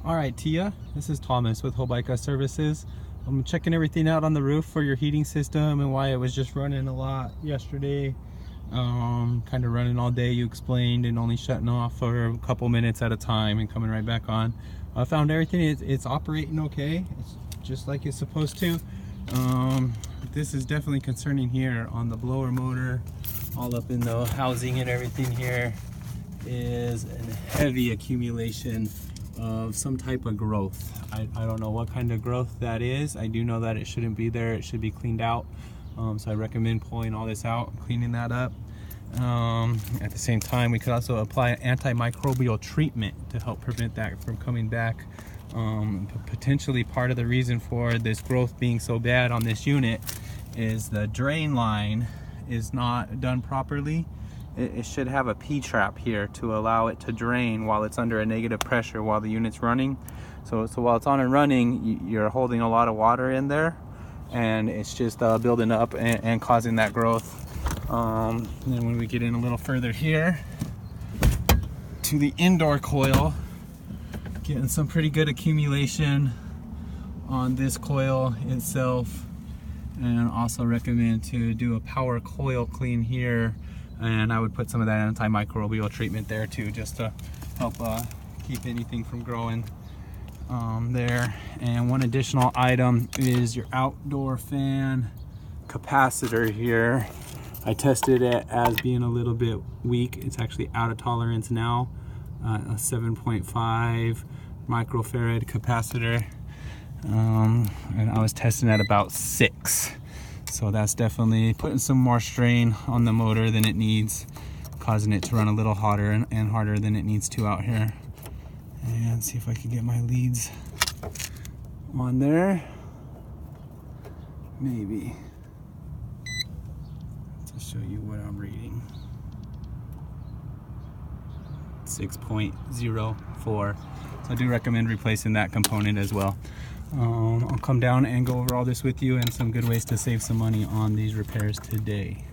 All right, Tia, this is Thomas with Hobica Services. I'm checking everything out on the roof for your heating system and why it was just running a lot yesterday. Kind of running all day, you explained, and only shutting off for a couple minutes at a time and coming right back on. I found everything, it's operating okay. It's just like it's supposed to. This is definitely concerning here on the blower motor, all up in the housing and everything here is a heavy accumulation of some type of growth. I don't know what kind of growth that is. I do know that it shouldn't be there. It should be cleaned out. So I recommend pulling all this out and cleaning that up. At the same time, we could also apply antimicrobial treatment to help prevent that from coming back. Potentially part of the reason for this growth being so bad on this unit is the drain line is not done properly. It should have a P-trap here to allow it to drain while it's under a negative pressure while the unit's running. So while it's on and running, you're holding a lot of water in there, and it's just building up and causing that growth. And then when we get in a little further here to the indoor coil, getting some pretty good accumulation on this coil itself, and also recommend to do a power coil clean here. And I would put some of that antimicrobial treatment there too, just to help keep anything from growing there. And one additional item is your outdoor fan capacitor here. I tested it as being a little bit weak. It's actually out of tolerance now. A 7.5 microfarad capacitor. And I was testing at about 6. So that's definitely putting some more strain on the motor than it needs, causing it to run a little hotter and harder than it needs to out here. And see if I can get my leads on there. Maybe. To show you what I'm reading. 6.04. So I do recommend replacing that component as well. I'll come down and go over all this with you and some good ways to save some money on these repairs today.